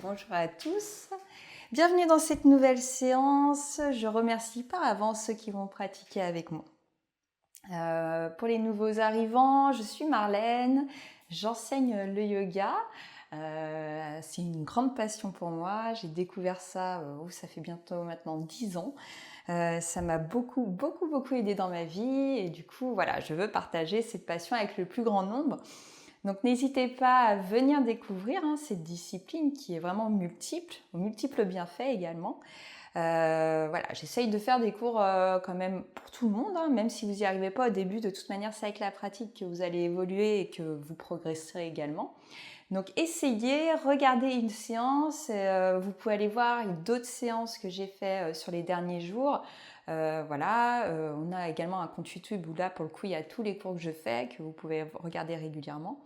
bonjour à tous. Bienvenue dans cette nouvelle séance. Je remercie par avance ceux qui vont pratiquer avec moi. Pour les nouveaux arrivants, je suis Marlène, j'enseigne le yoga. C'est une grande passion pour moi. J'ai découvert ça, ça fait bientôt maintenant 10 ans. Ça m'a beaucoup aidé dans ma vie et du coup, voilà, je veux partager cette passion avec le plus grand nombre. Donc n'hésitez pas à venir découvrir cette discipline qui est vraiment multiples bienfaits également. Voilà, j'essaye de faire des cours quand même pour tout le monde, même si vous n'y arrivez pas au début. De toute manière, c'est avec la pratique que vous allez évoluer et que vous progresserez également. Donc essayez, regardez une séance, vous pouvez aller voir d'autres séances que j'ai fait sur les derniers jours. On a également un compte YouTube où là pour le coup il y a tous les cours que je fais que vous pouvez regarder régulièrement.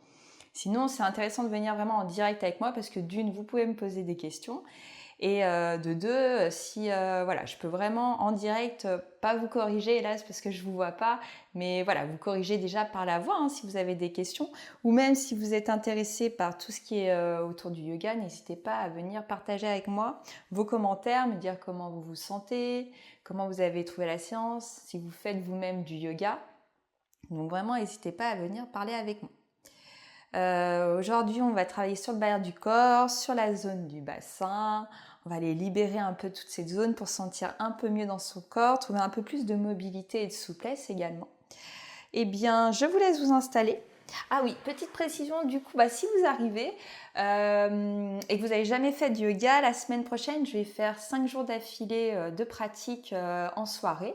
Sinon c'est intéressant de venir vraiment en direct avec moi parce que d'une vous pouvez me poser des questions et de deux, si je peux vraiment en direct pas vous corriger, hélas parce que je vous vois pas, mais voilà, vous corrigez déjà par la voix si vous avez des questions, ou même si vous êtes intéressé par tout ce qui est autour du yoga, n'hésitez pas à venir partager avec moi vos commentaires, me dire comment vous vous sentez, comment vous avez trouvé la séance, si vous faites vous-même du yoga. Donc vraiment, n'hésitez pas à venir parler avec moi. Aujourd'hui, on va travailler sur le barrière du corps, sur la zone du bassin. On va aller libérer un peu toute cette zone pour se sentir un peu mieux dans son corps, trouver un peu plus de mobilité et de souplesse également. Eh bien, je vous laisse vous installer. Ah oui, petite précision, du coup, si vous arrivez et que vous n'avez jamais fait de yoga, la semaine prochaine, je vais faire 5 jours d'affilée de pratique en soirée.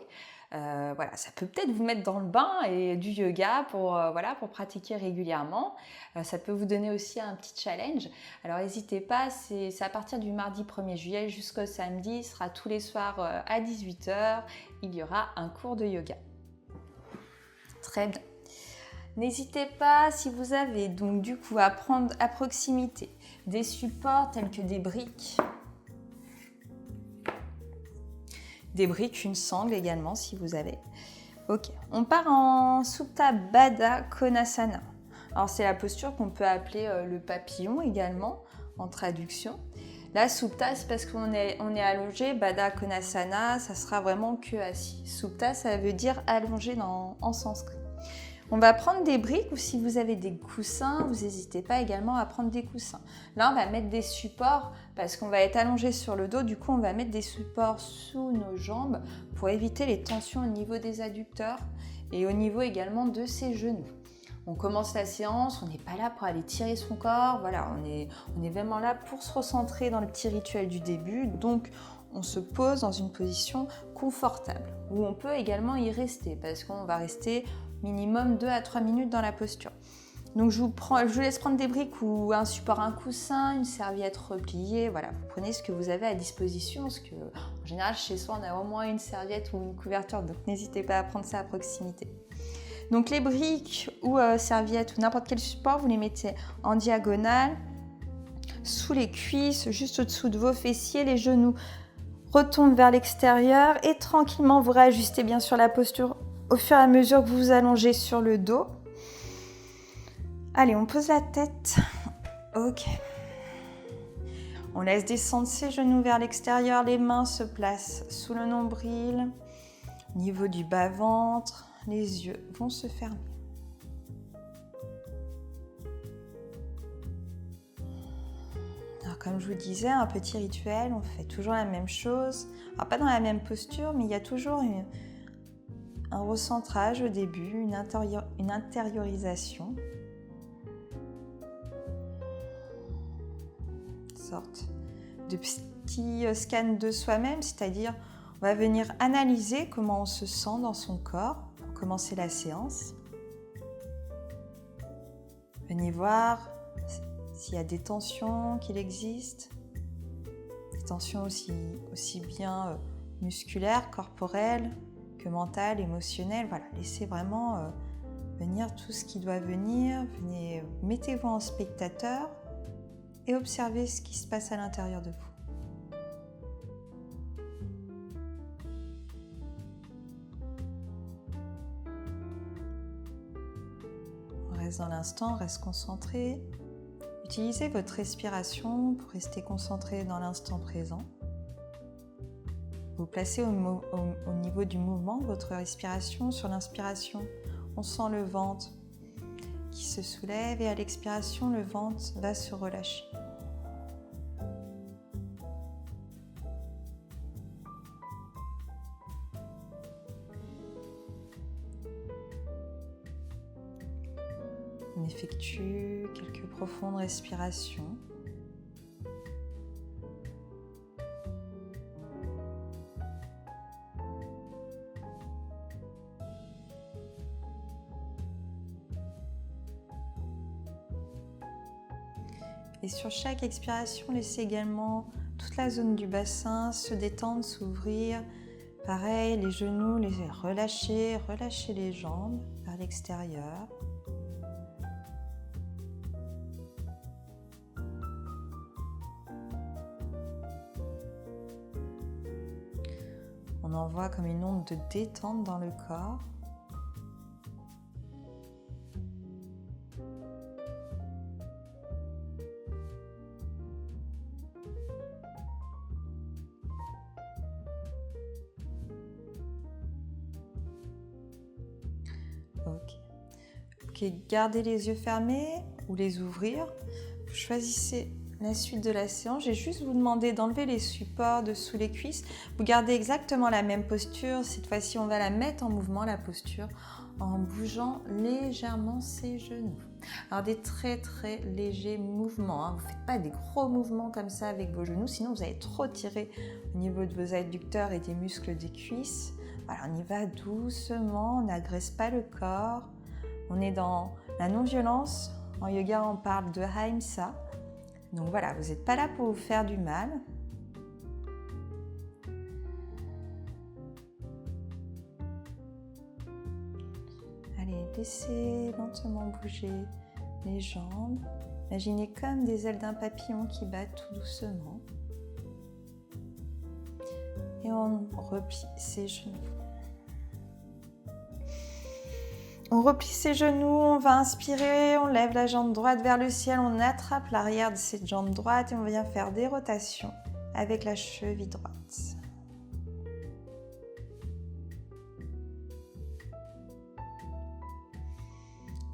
Ça peut peut-être vous mettre dans le bain et du yoga pour pratiquer régulièrement. Ça peut vous donner aussi un petit challenge. Alors n'hésitez pas, c'est à partir du mardi 1er juillet jusqu'au samedi, ce sera tous les soirs à 18h, il y aura un cours de yoga. Très bien. N'hésitez pas, si vous avez donc du coup à prendre à proximité des supports tels que des briques, une sangle également si vous avez. Ok, on part en Supta Baddha Konasana. Alors c'est la posture qu'on peut appeler le papillon également en traduction. Là, Supta, c'est parce qu'on est allongé. Baddha Konasana, ça sera vraiment que assis. Supta, ça veut dire allongé en sanskrit. On va prendre des briques ou si vous avez des coussins, vous n'hésitez pas également à prendre des coussins. Là, on va mettre des supports parce qu'on va être allongé sur le dos. Du coup, on va mettre des supports sous nos jambes pour éviter les tensions au niveau des adducteurs et au niveau également de ses genoux. On commence la séance, on n'est pas là pour aller tirer son corps. Voilà, on est vraiment là pour se recentrer dans le petit rituel du début. Donc, on se pose dans une position confortable où on peut également y rester parce qu'on va rester minimum 2 à 3 minutes dans la posture. Donc je vous laisse prendre des briques ou un support, un coussin, une serviette repliée. Voilà, vous prenez ce que vous avez à disposition parce que en général chez soi on a au moins une serviette ou une couverture, donc n'hésitez pas à prendre ça à proximité. Donc les briques ou serviettes ou n'importe quel support, vous les mettez en diagonale, sous les cuisses, juste au-dessous de vos fessiers, les genoux retombent vers l'extérieur et tranquillement vous réajustez bien sûr la posture au fur et à mesure que vous vous allongez sur le dos. Allez, on pose la tête. Ok. On laisse descendre ses genoux vers l'extérieur. Les mains se placent sous le nombril. Au niveau du bas-ventre, les yeux vont se fermer. Alors, comme je vous disais, un petit rituel, on fait toujours la même chose. Alors, pas dans la même posture, mais il y a toujours un recentrage au début, une intériorisation. Une sorte de petit scan de soi-même, c'est-à-dire on va venir analyser comment on se sent dans son corps pour commencer la séance. Venez voir s'il y a des tensions qu'il existe, des tensions aussi bien musculaires, corporelles, que mentale, émotionnelle. Voilà, laissez vraiment venir tout ce qui doit venir. Venez, mettez-vous en spectateur et observez ce qui se passe à l'intérieur de vous. On reste dans l'instant, on reste concentré Utilisez votre respiration pour rester concentré dans l'instant présent. Vous placez au niveau du mouvement votre respiration sur l'inspiration. On sent le ventre qui se soulève et à l'expiration, le ventre va se relâcher. On effectue quelques profondes respirations. Et sur chaque expiration, laissez également toute la zone du bassin se détendre, s'ouvrir. Pareil, les genoux, les relâcher, relâcher les jambes vers l'extérieur. On envoie comme une onde de détente dans le corps. Ok, gardez les yeux fermés ou les ouvrir. Vous choisissez la suite de la séance. Je vais juste vous demander d'enlever les supports dessous les cuisses. Vous gardez exactement la même posture. Cette fois-ci, on va la mettre en mouvement, la posture, en bougeant légèrement ses genoux. Alors des très très légers mouvements. Vous ne faites pas des gros mouvements comme ça avec vos genoux, sinon vous allez trop tirer au niveau de vos adducteurs et des muscles des cuisses. Voilà, on y va doucement, on n'agresse pas le corps. On est dans la non-violence. En yoga, on parle de Ahimsa. Donc voilà, vous n'êtes pas là pour vous faire du mal. Allez, laissez lentement bouger les jambes. Imaginez comme des ailes d'un papillon qui battent tout doucement. Et on replie ses genoux. On replie ses genoux, on va inspirer, on lève la jambe droite vers le ciel, on attrape l'arrière de cette jambe droite et on vient faire des rotations avec la cheville droite.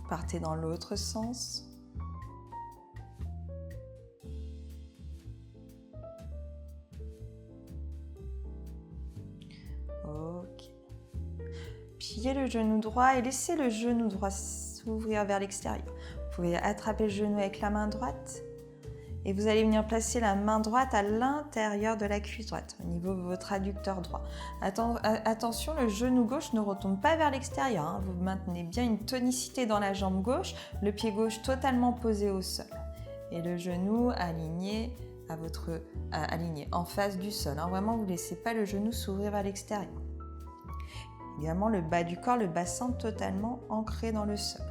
Partez dans l'autre sens. Ok. Pliez le genou droit et laissez le genou droit s'ouvrir vers l'extérieur. Vous pouvez attraper le genou avec la main droite et vous allez venir placer la main droite à l'intérieur de la cuisse droite, au niveau de votre adducteur droit. Attention, le genou gauche ne retombe pas vers l'extérieur. Vous maintenez bien une tonicité dans la jambe gauche, le pied gauche totalement posé au sol et le genou aligné aligné en face du sol. Vraiment, vous ne laissez pas le genou s'ouvrir vers l'extérieur. Également, le bas du corps, le bassin totalement ancré dans le sol.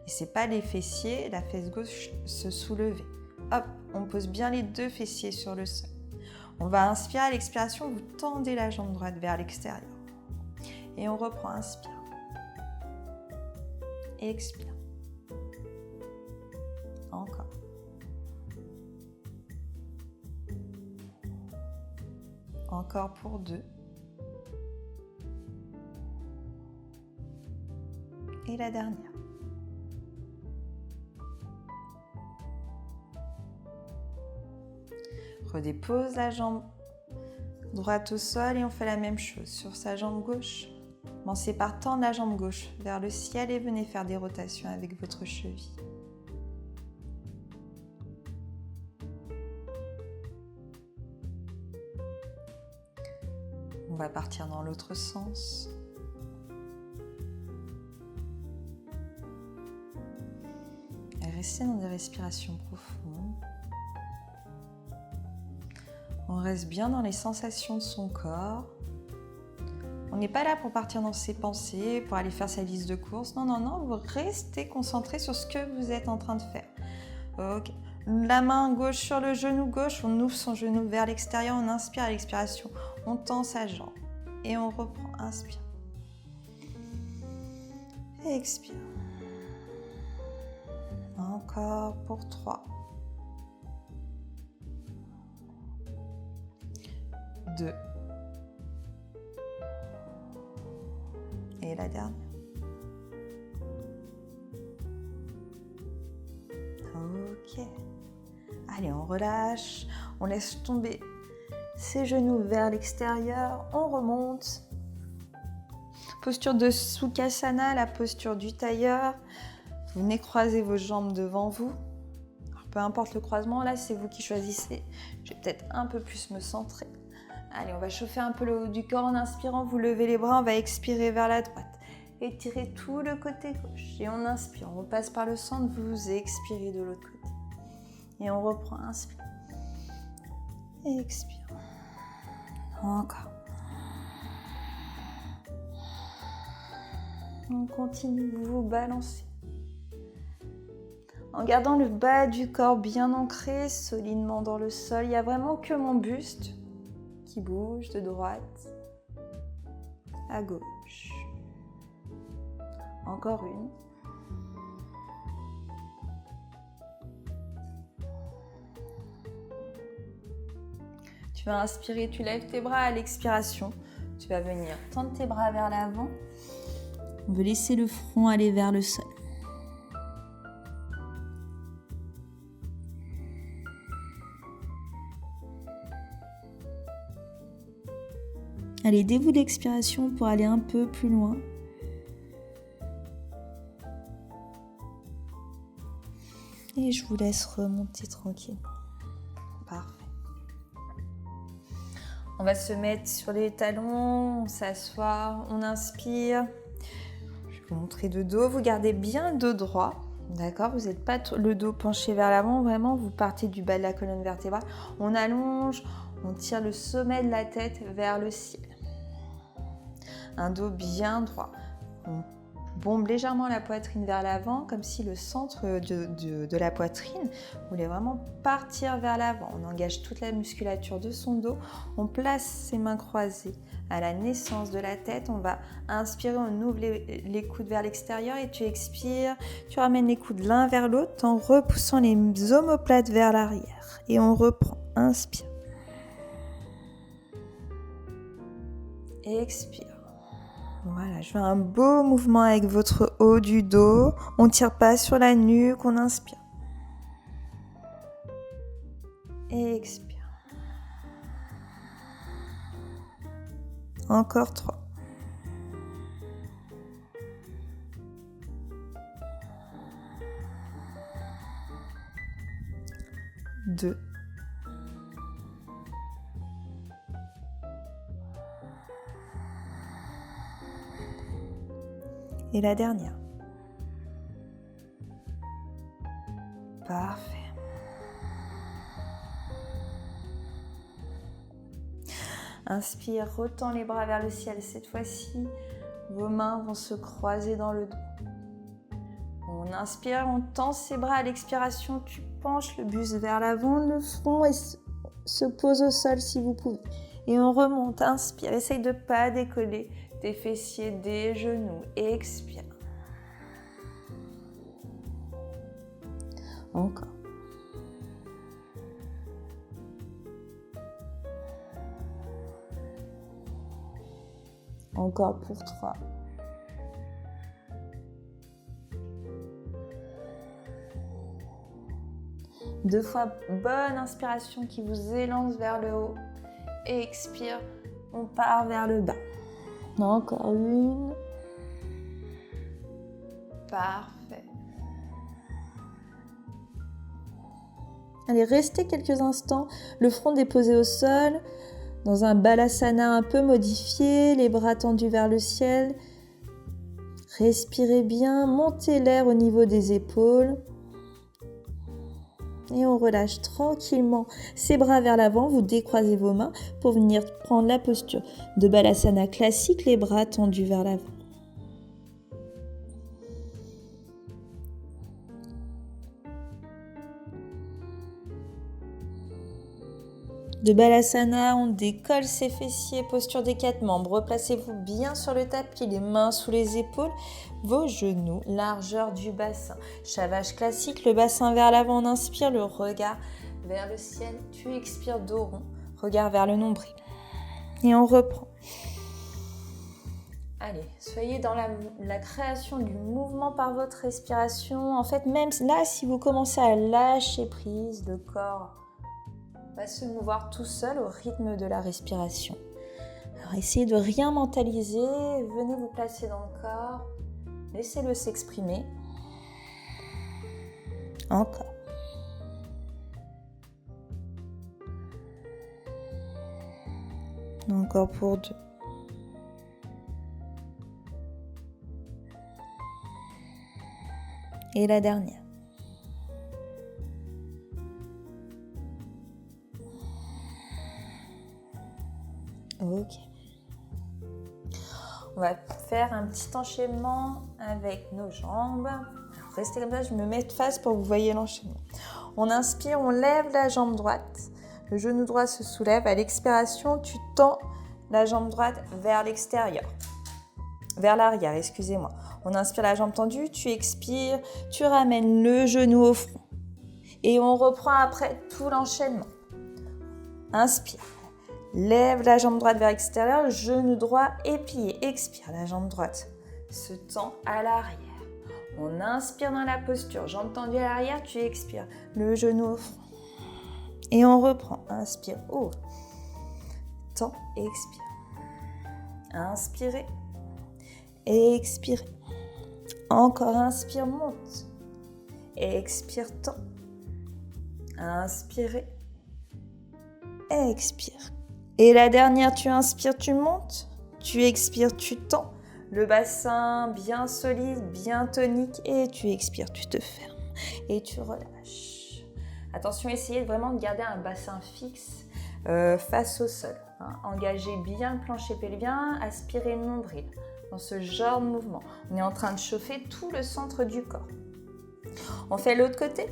Laissez pas les fessiers, la fesse gauche se soulever. Hop, on pose bien les deux fessiers sur le sol. On va inspirer à l'expiration, vous tendez la jambe droite vers l'extérieur. Et on reprend, inspire. Expire. Encore. Encore pour 2. Et la dernière. Redépose la jambe droite au sol et on fait la même chose sur sa jambe gauche. Commencez par tendre la jambe gauche vers le ciel et venez faire des rotations avec votre cheville. On va partir dans l'autre sens. Restez dans des respirations profondes. On reste bien dans les sensations de son corps. On n'est pas là pour partir dans ses pensées, pour aller faire sa liste de courses. Non, non, non, vous restez concentré sur ce que vous êtes en train de faire. Ok. La main gauche sur le genou gauche, on ouvre son genou vers l'extérieur, on inspire à l'expiration, on tend sa jambe et on reprend. Inspire. Expire. Encore pour 3. 2. Et la dernière. Ok. Allez, on relâche. On laisse tomber ses genoux vers l'extérieur. On remonte. Posture de Sukhasana, la posture du tailleur. Vous venez croiser vos jambes devant vous. Alors, peu importe le croisement, là, c'est vous qui choisissez. Je vais peut-être un peu plus me centrer. Allez, on va chauffer un peu le haut du corps en inspirant. Vous levez les bras, on va expirer vers la droite. Étirez tout le côté gauche. Et on inspire, on passe par le centre, vous expirez de l'autre côté. Et on reprend, inspire. Et expire. Encore. On continue, vous vous balancez. En gardant le bas du corps bien ancré, solidement dans le sol. Il n'y a vraiment que mon buste qui bouge de droite à gauche. Encore une. Tu vas inspirer, tu lèves tes bras à l'expiration. Tu vas venir tendre tes bras vers l'avant. On veut laisser le front aller vers le sol. Allez, aidez-vous l'expiration pour aller un peu plus loin. Et je vous laisse remonter tranquillement. Parfait. On va se mettre sur les talons, on s'assoit, on inspire. Je vais vous montrer de dos. Vous gardez bien le dos droit. D'accord, vous n'êtes pas le dos penché vers l'avant. Vraiment, vous partez du bas de la colonne vertébrale. On allonge, on tire le sommet de la tête vers le ciel. Un dos bien droit. On bombe légèrement la poitrine vers l'avant, comme si le centre de la poitrine voulait vraiment partir vers l'avant. On engage toute la musculature de son dos. On place ses mains croisées à la naissance de la tête. On va inspirer, on ouvre les coudes vers l'extérieur et tu expires. Tu ramènes les coudes l'un vers l'autre en repoussant les omoplates vers l'arrière. Et on reprend. Inspire. Expire. Voilà, je fais un beau mouvement avec votre haut du dos. On ne tire pas sur la nuque, on inspire. Et expire. Encore 3. 2. Et la dernière. Parfait. Inspire, retends les bras vers le ciel. Cette fois-ci, vos mains vont se croiser dans le dos. On inspire, on tend ses bras à l'expiration. Tu penches le buste vers l'avant, le front se pose au sol si vous pouvez. Et on remonte, inspire. Essaye de ne pas décoller des fessiers, des genoux. Expire. Encore. Encore pour 3. Deux fois, bonne inspiration qui vous élance vers le haut. Et expire, on part vers le bas. Encore une. Parfait. Allez, restez quelques instants, le front déposé au sol, dans un balasana un peu modifié, les bras tendus vers le ciel. Respirez bien, montez l'air au niveau des épaules. Et on relâche tranquillement ses bras vers l'avant, vous décroisez vos mains pour venir prendre la posture de balasana classique, les bras tendus vers l'avant. De balasana, on décolle ses fessiers, posture des 4 membres. Replacez-vous bien sur le tapis, les mains sous les épaules, vos genoux, largeur du bassin. Chavage classique, le bassin vers l'avant, on inspire, le regard vers le ciel. Tu expires, dos rond, regard vers le nombril. Et on reprend. Allez, soyez dans la création du mouvement par votre respiration. En fait, même là, si vous commencez à lâcher prise, le corps va se mouvoir tout seul au rythme de la respiration. Alors, essayez de rien mentaliser. Venez vous placer dans le corps. Laissez-le s'exprimer. Encore. Encore pour 2. Et la dernière. Ok. On va faire un petit enchaînement avec nos jambes. Alors, restez comme ça, je me mets de face pour que vous voyez l'enchaînement. On inspire, on lève la jambe droite. Le genou droit se soulève. À l'expiration, tu tends la jambe droite vers l'extérieur. Vers l'arrière, excusez-moi. On inspire la jambe tendue, tu expires, tu ramènes le genou au front. Et on reprend après tout l'enchaînement. Inspire. Lève la jambe droite vers l'extérieur, genou droit éplié. Expire, la jambe droite se tend à l'arrière. On inspire dans la posture, jambe tendue à l'arrière, tu expires, le genou au front. Et on reprend. Inspire, ouvre. Tend, expire. Inspirez. Expirez. Encore, inspire, monte. Expire, tend. Inspirez. Expire. Et la dernière, tu inspires, tu montes. Tu expires, tu tends. Le bassin bien solide, bien tonique. Et tu expires, tu te fermes. Et tu relâches. Attention, essayez vraiment de garder un bassin fixe face au sol. Engagez bien le plancher pelvien, aspirez le nombril. Dans ce genre de mouvement, on est en train de chauffer tout le centre du corps. On fait l'autre côté.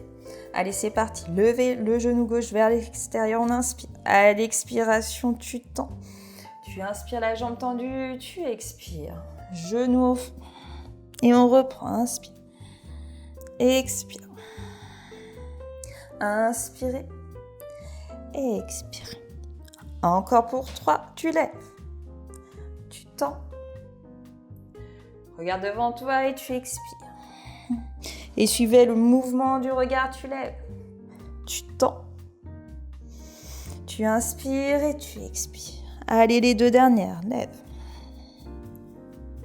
Allez, c'est parti. Levez le genou gauche vers l'extérieur, on inspire. À l'expiration, tu tends. Tu inspires la jambe tendue, tu expires. Genou au fond. Et on reprend. Inspire. Expire. Inspirez. Expirez. Encore pour 3. Tu lèves. Tu tends. Regarde devant toi et tu expires. Et suivez le mouvement du regard, tu lèves. Tu tends. Tu inspires et tu expires. Allez, les 2 dernières. Lève.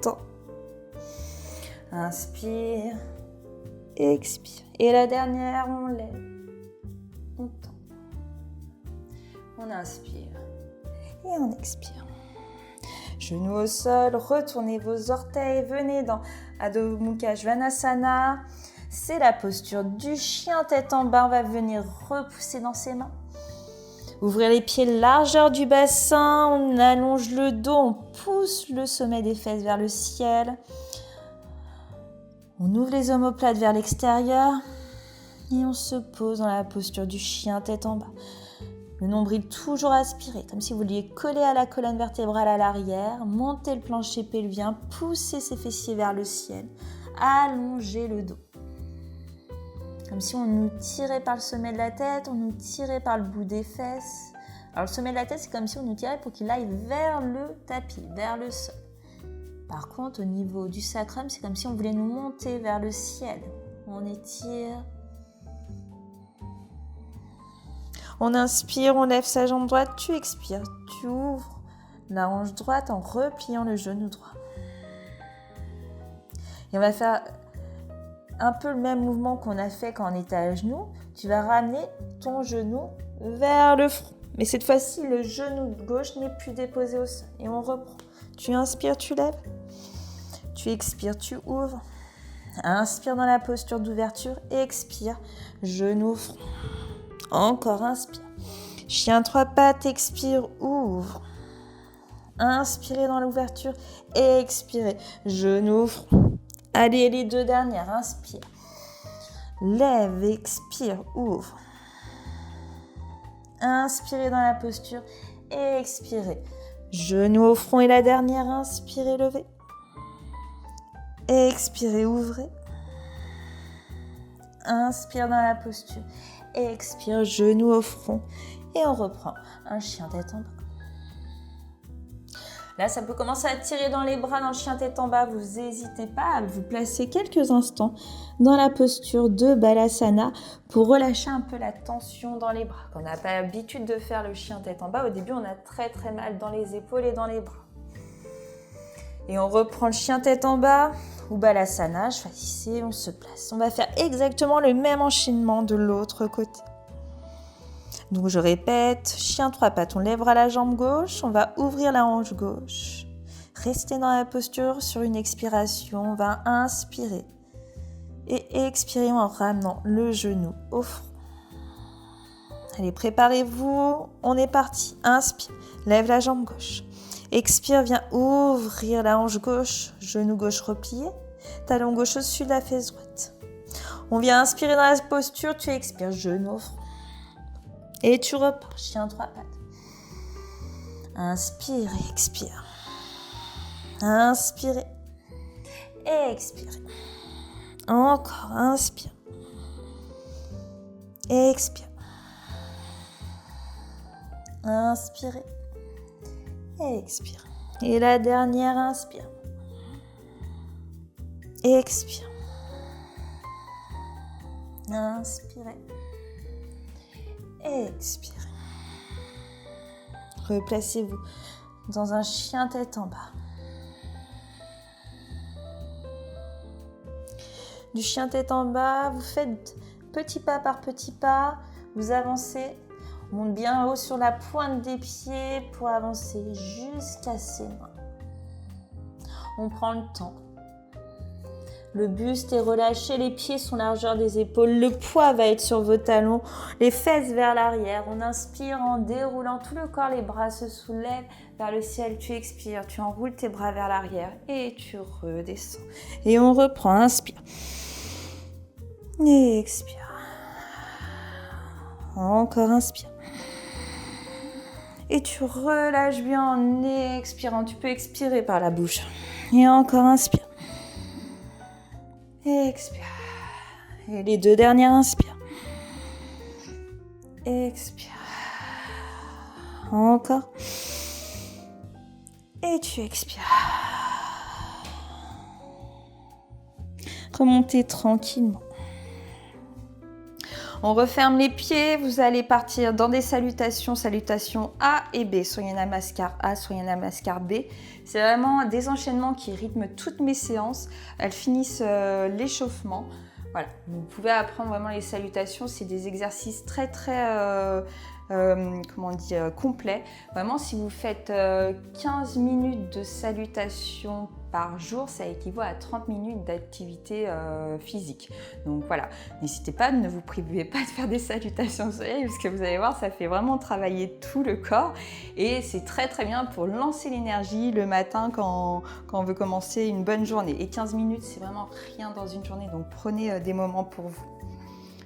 Tends. Inspire. Expire. Et la dernière, on lève. On tend. On inspire. Et on expire. Genoux au sol, retournez vos orteils, venez dans Adho Mukha Svanasana. C'est la posture du chien tête en bas. On va venir repousser dans ses mains. Ouvrez les pieds, largeur du bassin. On allonge le dos, on pousse le sommet des fesses vers le ciel. On ouvre les omoplates vers l'extérieur. Et on se pose dans la posture du chien tête en bas. Le nombril toujours aspiré, comme si vous vouliez coller à la colonne vertébrale à l'arrière. Montez le plancher pelvien, poussez ses fessiers vers le ciel. Allongez le dos. Comme si on nous tirait par le sommet de la tête, on nous tirait par le bout des fesses. Alors le sommet de la tête, c'est comme si on nous tirait pour qu'il aille vers le tapis, vers le sol. Par contre, au niveau du sacrum, c'est comme si on voulait nous monter vers le ciel. On étire. On inspire, on lève sa jambe droite, tu expires, tu ouvres la hanche droite en repliant le genou droit. Et on va faire un peu le même mouvement qu'on a fait quand on était à genoux. Tu vas ramener ton genou vers le front. Mais cette fois-ci, le genou gauche n'est plus déposé au sol. Et on reprend. Tu inspires, tu lèves. Tu expires, tu ouvres. Inspire dans la posture d'ouverture. Expire, genou au front. Encore, inspire. Chien 3 pattes, expire, ouvre. Inspirez dans l'ouverture. Expirez, genou au front. Allez, les 2 dernières, inspire. Lève, expire, ouvre. Inspirez dans la posture. Expirez, genou au front. Et la dernière, inspirez, levez. Expirez, ouvrez. Inspire dans la posture. Expire, genou au front. Et on reprend un chien tête en bas. Là, ça peut commencer à tirer dans les bras, dans le chien tête en bas. Vous n'hésitez pas à vous placer quelques instants dans la posture de Balasana pour relâcher un peu la tension dans les bras. Quand on n'a pas l'habitude de faire le chien tête en bas, au début, on a très très mal dans les épaules et dans les bras. Et on reprend le chien tête en bas ou Balasana. Choisissez, on se place. On va faire exactement le même enchaînement de l'autre côté. Donc je répète, chien trois pattes, on lèvera la jambe gauche, on va ouvrir la hanche gauche. Restez dans la posture sur une expiration, on va inspirer et expirer en ramenant le genou au front. Allez, préparez-vous, on est parti. Inspire, lève la jambe gauche. Expire, viens ouvrir la hanche gauche, genou gauche replié, talon gauche au-dessus de la fesse droite. On vient inspirer dans la posture, tu expires, genou au front. Et tu repars, chien trois pattes. Inspire et expire. Inspire et expire. Encore, inspire. Expire. Inspire et expire. Et la dernière, inspire. Expire. Inspirez. Expirez. Replacez-vous dans un chien tête en bas. Du chien tête en bas, vous faites petit pas par petit pas, vous avancez, on monte bien haut sur la pointe des pieds pour avancer jusqu'à ses mains. On prend le temps. Le buste est relâché, les pieds sont largeur des épaules, le poids va être sur vos talons, les fesses vers l'arrière. On inspire en déroulant tout le corps, les bras se soulèvent vers le ciel. Tu expires, tu enroules tes bras vers l'arrière et tu redescends. Et on reprend, inspire. Et expire. Encore inspire. Et tu relâches bien en expirant. Tu peux expirer par la bouche. Et encore inspire. Expire. Et les deux dernières, inspire. Expire. Encore. Et tu expires. Remontez tranquillement. On referme les pieds, vous allez partir dans des salutations A et B, Surya Namaskar A, Surya Namaskar B. C'est vraiment des enchaînements qui rythment toutes mes séances. Elles finissent l'échauffement. Voilà, vous pouvez apprendre vraiment les salutations, c'est des exercices très complets. Vraiment, si vous faites 15 minutes de salutations par jour, ça équivaut à 30 minutes d'activité physique. Donc voilà, n'hésitez pas, ne vous privez pas de faire des salutations au soleil parce que vous allez voir, ça fait vraiment travailler tout le corps et c'est très bien pour lancer l'énergie le matin quand on veut commencer une bonne journée. Et 15 minutes, c'est vraiment rien dans une journée, donc prenez des moments pour vous.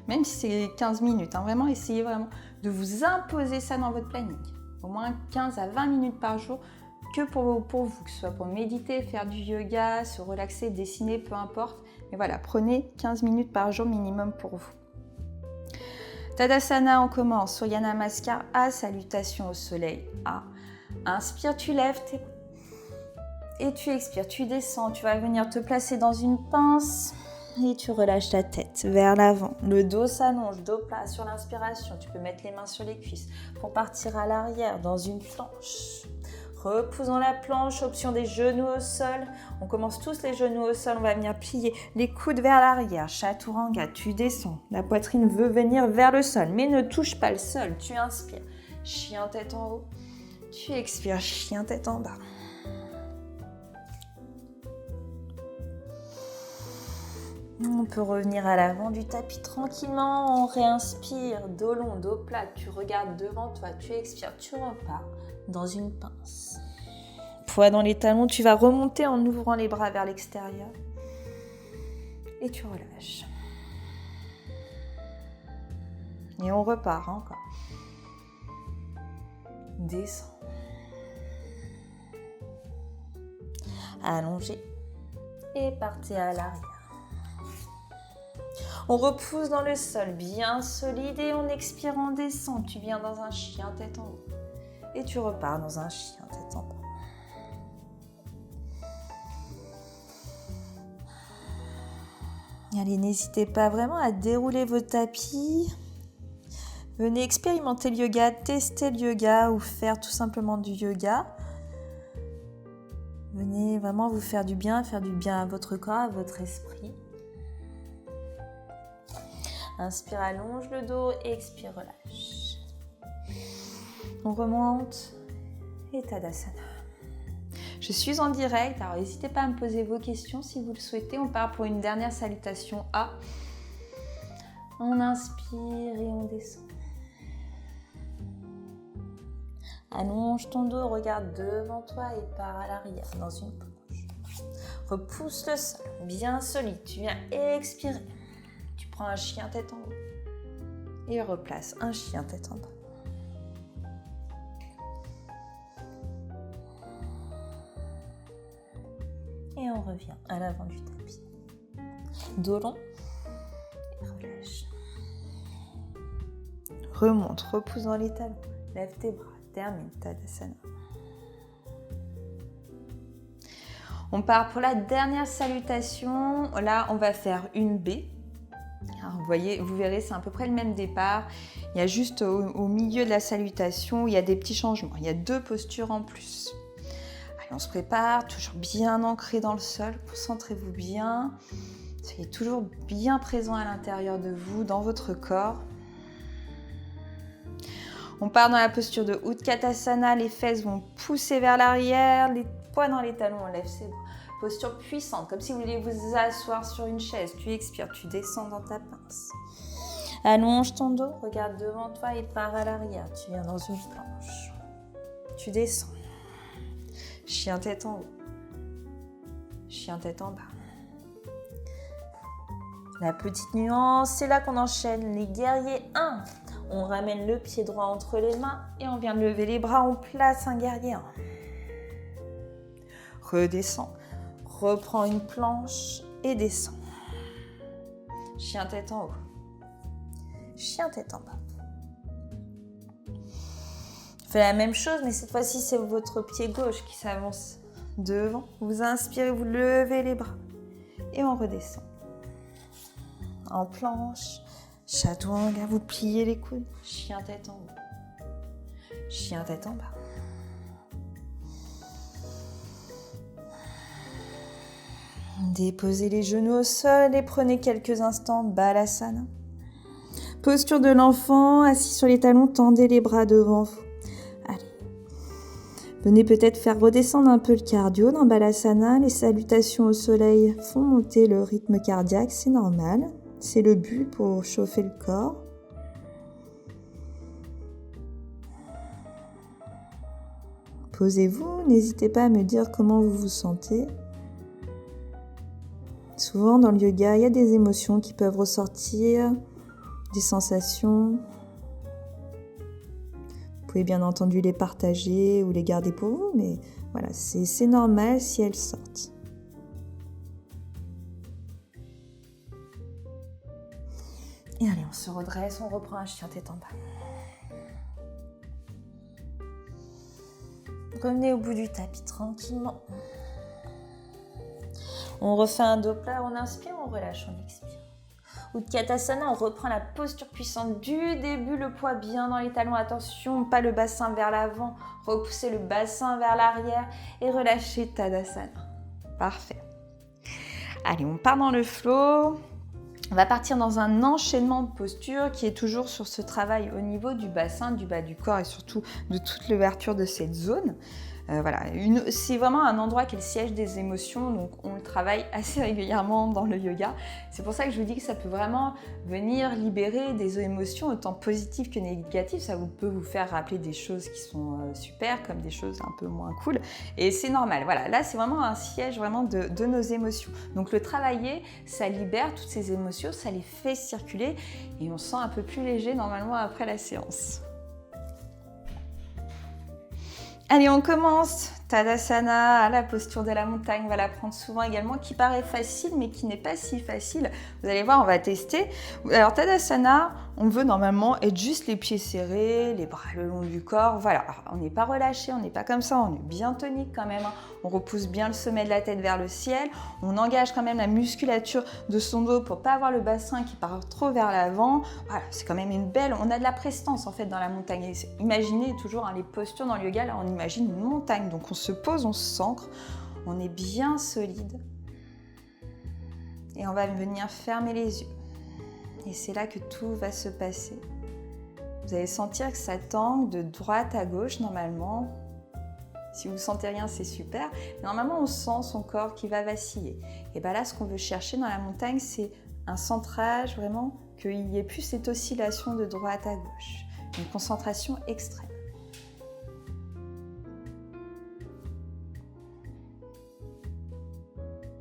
Même si c'est 15 minutes, vraiment essayez vraiment de vous imposer ça dans votre planning. Au moins 15 à 20 minutes par jour, que pour vous, que ce soit pour méditer, faire du yoga, se relaxer, dessiner, peu importe. Mais voilà, prenez 15 minutes par jour minimum pour vous. Tadasana, on commence. Surya Namaskar A, salutation au soleil A. Inspire, tu lèves tes bras. Et tu expires, tu descends. Tu vas venir te placer dans une pince. Et tu relâches ta tête vers l'avant. Le dos s'allonge, dos plat sur l'inspiration. Tu peux mettre les mains sur les cuisses pour partir à l'arrière dans une planche. Repousse dans la planche, option des genoux au sol. On commence tous les genoux au sol. On va venir plier les coudes vers l'arrière. Chaturanga, tu descends. La poitrine veut venir vers le sol, mais ne touche pas le sol. Tu inspires. Chien tête en haut. Tu expires. Chien tête en bas. On peut revenir à l'avant du tapis tranquillement. On réinspire. Dos long, dos plat. Tu regardes devant toi. Tu expires. Tu repars dans une pince. Poids dans les talons. Tu vas remonter en ouvrant les bras vers l'extérieur. Et tu relâches. Et on repart encore. Descends. Allongez. Et partez à l'arrière. On repousse dans le sol, bien solide, et on expire, on descend. Tu viens dans un chien tête en haut. Et tu repars dans un chien tête en bas. Allez, n'hésitez pas vraiment à dérouler vos tapis. Venez expérimenter le yoga, tester le yoga ou faire tout simplement du yoga. Venez vraiment vous faire du bien à votre corps, à votre esprit. Inspire, allonge le dos, expire, relâche. On remonte et Tadasana. Je suis en direct, alors n'hésitez pas à me poser vos questions si vous le souhaitez. On part pour une dernière salutation A. On inspire et on descend. Allonge ton dos, regarde devant toi et pars à l'arrière dans une planche. Repousse le sol, bien solide. Tu viens expirer. Tu prends un chien tête en haut. Et replace un chien tête en bas. Et on revient à l'avant du tapis. Dos long. Et relâche. Remonte, repousse dans les talons. Lève tes bras. Termine Tadasana. On part pour la dernière salutation. Là, on va faire une B. Alors, vous verrez, c'est à peu près le même départ. Il y a juste au milieu de la salutation, il y a des petits changements. Il y a 2 postures en plus. Allez, on se prépare, toujours bien ancré dans le sol. Concentrez-vous bien. Soyez toujours bien présent à l'intérieur de vous, dans votre corps. On part dans la posture de Utkatasana, les fesses vont pousser vers l'arrière, les poings dans les talons, on lève ses bras. Posture puissante, comme si vous vouliez vous asseoir sur une chaise. Tu expires, tu descends dans ta pince. Allonge ton dos, regarde devant toi et pars à l'arrière. Tu viens dans une planche. Tu descends. Chien tête en haut. Chien tête en bas. La petite nuance, c'est là qu'on enchaîne les guerriers 1. On ramène le pied droit entre les mains et on vient de lever les bras, on place un guerrier 1. Redescends, reprends une planche et descends. Chien tête en haut. Chien tête en bas. Faites la même chose, mais cette fois-ci, c'est votre pied gauche qui s'avance devant. Vous inspirez, vous levez les bras et on redescend. En planche. Chaturanga, vous pliez les coudes. Chien tête en haut. Chien tête en bas. Déposez les genoux au sol et prenez quelques instants Balasana. Posture de l'enfant, assis sur les talons, tendez les bras devant vous. Allez. Venez peut-être faire redescendre un peu le cardio dans Balasana. Les salutations au soleil font monter le rythme cardiaque, c'est normal. C'est le but pour chauffer le corps. Posez-vous, n'hésitez pas à me dire comment vous vous sentez. Souvent dans le yoga, il y a des émotions qui peuvent ressortir, des sensations. Vous pouvez bien entendu les partager ou les garder pour vous, mais voilà, c'est normal si elles sortent. Et allez, on se redresse, on reprend un chien tête en bas. Revenez au bout du tapis tranquillement. On refait un dos plat, on inspire, on relâche, on expire. Utkatasana, on reprend la posture puissante du début, le poids bien dans les talons. Attention, pas le bassin vers l'avant. Repoussez le bassin vers l'arrière et relâchez Tadasana. Parfait. Allez, on part dans le flow. On va partir dans un enchaînement de postures qui est toujours sur ce travail au niveau du bassin, du bas du corps et surtout de toute l'ouverture de cette zone. Voilà, c'est vraiment un endroit qui est le siège des émotions, donc on le travaille assez régulièrement dans le yoga. C'est pour ça que je vous dis que ça peut vraiment venir libérer des émotions autant positives que négatives. Ça peut vous faire rappeler des choses qui sont super, comme des choses un peu moins cool. Et c'est normal, voilà, là c'est vraiment un siège vraiment de nos émotions. Donc le travailler, ça libère toutes ces émotions, ça les fait circuler et on se sent un peu plus léger normalement après la séance. Allez, on commence Tadasana, la posture de la montagne, on va la prendre souvent également, qui paraît facile, mais qui n'est pas si facile. Vous allez voir, on va tester. Alors, Tadasana, on veut normalement être juste les pieds serrés, les bras le long du corps. Voilà, alors, on n'est pas relâché, on n'est pas comme ça, on est bien tonique quand même. On repousse bien le sommet de la tête vers le ciel. On engage quand même la musculature de son dos pour pas avoir le bassin qui part trop vers l'avant. Voilà, c'est quand même une belle... On a de la prestance en fait dans la montagne. Et imaginez toujours les postures dans le yoga, là on imagine une montagne. Donc on se pose, on s'ancre, on est bien solide. Et on va venir fermer les yeux. Et c'est là que tout va se passer. Vous allez sentir que ça tangue de droite à gauche normalement. Si vous ne sentez rien, c'est super. Normalement, on sent son corps qui va vaciller. Et bien là, ce qu'on veut chercher dans la montagne, c'est un centrage, vraiment, qu'il n'y ait plus cette oscillation de droite à gauche. Une concentration extrême.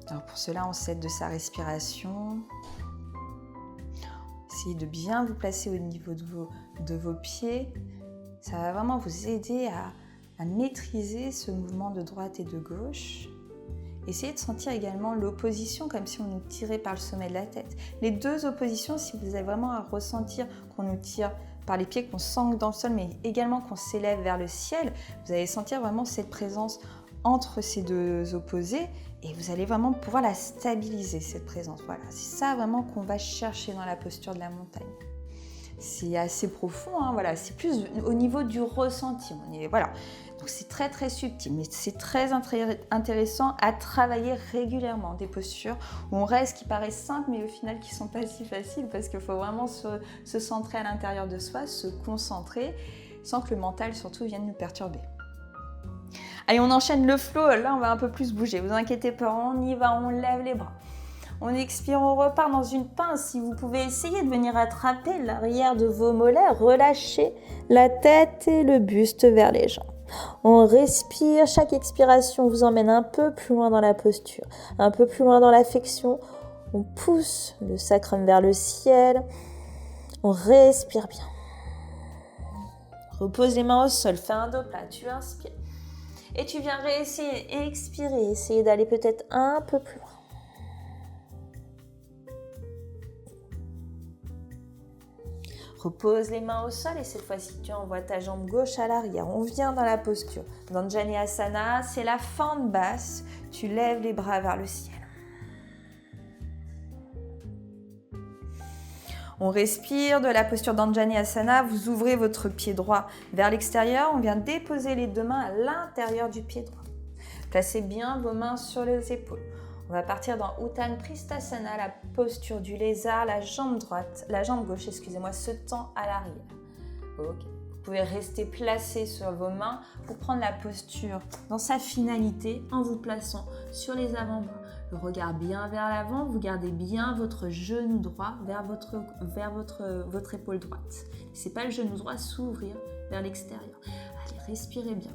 Alors pour cela, on s'aide de sa respiration. Essayez de bien vous placer au niveau de vos pieds. Ça va vraiment vous aider à maîtriser ce mouvement de droite et de gauche. Essayez de sentir également l'opposition comme si on nous tirait par le sommet de la tête. Les deux oppositions, si vous avez vraiment à ressentir qu'on nous tire par les pieds, qu'on s'ancre dans le sol, mais également qu'on s'élève vers le ciel, vous allez sentir vraiment cette présence entre ces deux opposés et vous allez vraiment pouvoir la stabiliser, cette présence. Voilà, c'est ça vraiment qu'on va chercher dans la posture de la montagne. C'est assez profond, hein, voilà, c'est plus au niveau du ressenti. Voilà. Donc c'est très très subtil, mais c'est très intéressant à travailler régulièrement. Des postures où on reste qui paraissent simples, mais au final qui ne sont pas si faciles parce qu'il faut vraiment se centrer à l'intérieur de soi, se concentrer, sans que le mental surtout vienne nous perturber. Allez, on enchaîne le flow, là on va un peu plus bouger, vous inquiétez pas, on y va, on lève les bras. On expire, on repart dans une pince. Si vous pouvez essayer de venir attraper l'arrière de vos mollets, relâchez la tête et le buste vers les jambes. On respire, chaque expiration vous emmène un peu plus loin dans la posture, un peu plus loin dans la flexion. On pousse le sacrum vers le ciel. On respire bien. Repose les mains au sol, fais un dos plat, tu inspires. Et tu viens réessayer, expirer, essayer d'aller peut-être un peu plus loin. Repose les mains au sol et cette fois-ci, tu envoies ta jambe gauche à l'arrière. On vient dans la posture. Dans Janeyasana, c'est la fente basse. Tu lèves les bras vers le ciel. On respire de la posture d'Anjaneyasana. Vous ouvrez votre pied droit vers l'extérieur. On vient déposer les deux mains à l'intérieur du pied droit. Placez bien vos mains sur les épaules. On va partir dans Uttan Pristhasana, la posture du lézard, la jambe gauche, se tend à l'arrière. Ok. Vous pouvez rester placé sur vos mains pour prendre la posture dans sa finalité en vous plaçant sur les avant-bras. Le regard bien vers l'avant, vous gardez bien votre genou droit vers votre épaule droite. Laissez pas le genou droit s'ouvrir vers l'extérieur. Allez, respirez bien.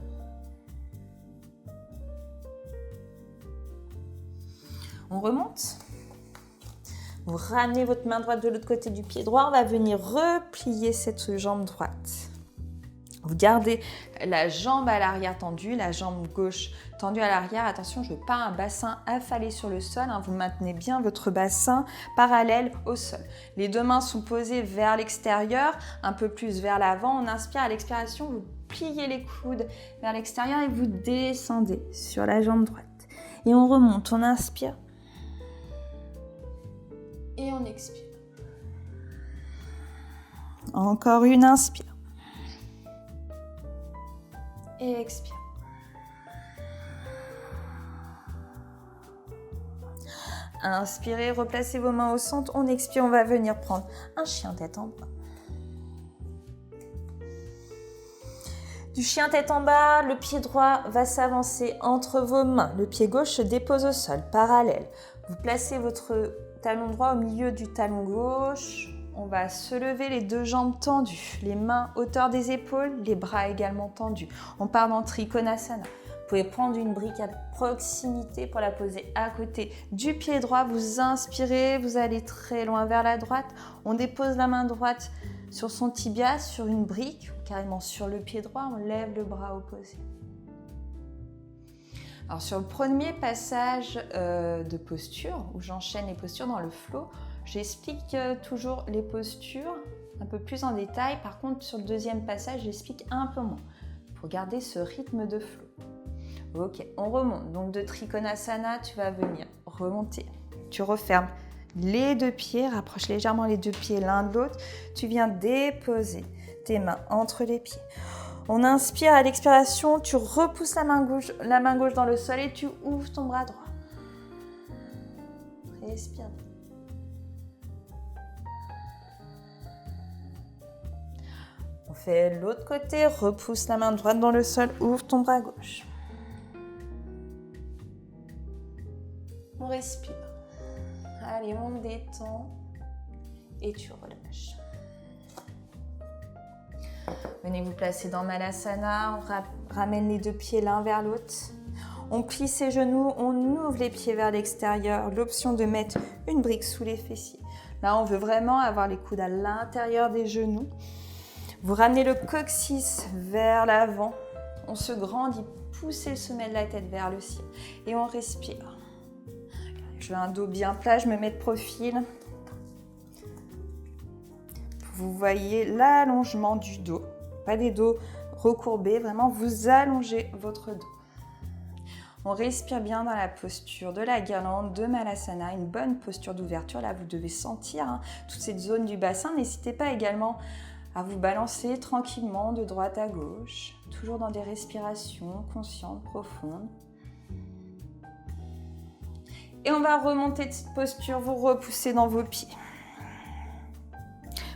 On remonte. Vous ramenez votre main droite de l'autre côté du pied droit. On va venir replier cette jambe droite. Vous gardez la jambe à l'arrière tendue, la jambe gauche tendue à l'arrière. Attention, je ne veux pas un bassin affalé sur le sol. Vous maintenez bien votre bassin parallèle au sol. Les deux mains sont posées vers l'extérieur, un peu plus vers l'avant. On inspire à l'expiration, vous pliez les coudes vers l'extérieur et vous descendez sur la jambe droite. Et on remonte, on inspire. Et on expire. Encore une inspire. Et expire. Inspirez, replacez vos mains au centre. On expire, on va venir prendre un chien tête en bas. Du chien tête en bas, le pied droit va s'avancer entre vos mains. Le pied gauche se dépose au sol, parallèle. Vous placez votre talon droit au milieu du talon gauche. On va se lever, les deux jambes tendues, les mains hauteur des épaules, les bras également tendus. On part dans Trikonasana. Vous pouvez prendre une brique à proximité pour la poser à côté du pied droit. Vous inspirez, vous allez très loin vers la droite. On dépose la main droite sur son tibia, sur une brique, carrément sur le pied droit. On lève le bras opposé. Alors sur le premier passage de posture, où j'enchaîne les postures dans le flow, j'explique toujours les postures un peu plus en détail. Par contre, sur le deuxième passage, j'explique un peu moins pour garder ce rythme de flow. Ok, on remonte. Donc de Trikonasana, tu vas venir remonter. Tu refermes les deux pieds, rapproche légèrement les deux pieds l'un de l'autre. Tu viens déposer tes mains entre les pieds. On inspire, à l'expiration, tu repousses la main gauche dans le sol et tu ouvres ton bras droit. Respire. On fait l'autre côté, repousse la main droite dans le sol, ouvre ton bras gauche. On respire. Allez, on détend et tu relâches. Venez vous placer dans Malasana, on ramène les deux pieds l'un vers l'autre. On plie ses genoux, on ouvre les pieds vers l'extérieur. L'option de mettre une brique sous les fessiers. Là, on veut vraiment avoir les coudes à l'intérieur des genoux. Vous ramenez le coccyx vers l'avant. On se grandit, poussez le sommet de la tête vers le ciel. Et on respire. Je veux un dos bien plat, je me mets de profil. Vous voyez l'allongement du dos. Pas des dos recourbés, vraiment vous allongez votre dos. On respire bien dans la posture de la guirlande, de Malasana, une bonne posture d'ouverture. Là, vous devez sentir toute cette zone du bassin. N'hésitez pas également à vous balancer tranquillement de droite à gauche, toujours dans des respirations conscientes, profondes. Et on va remonter de cette posture, vous repoussez dans vos pieds.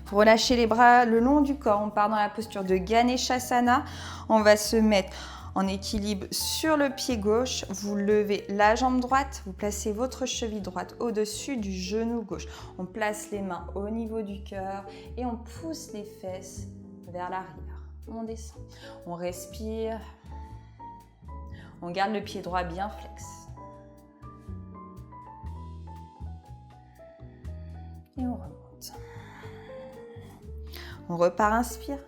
Vous relâchez les bras le long du corps, on part dans la posture de Ganeshasana. On va se mettre en équilibre sur le pied gauche. Vous levez la jambe droite, vous placez votre cheville droite au-dessus du genou gauche. On place les mains au niveau du cœur et on pousse les fesses vers l'arrière. On descend, on respire, on garde le pied droit bien flex. Et on remonte. On repart, inspire.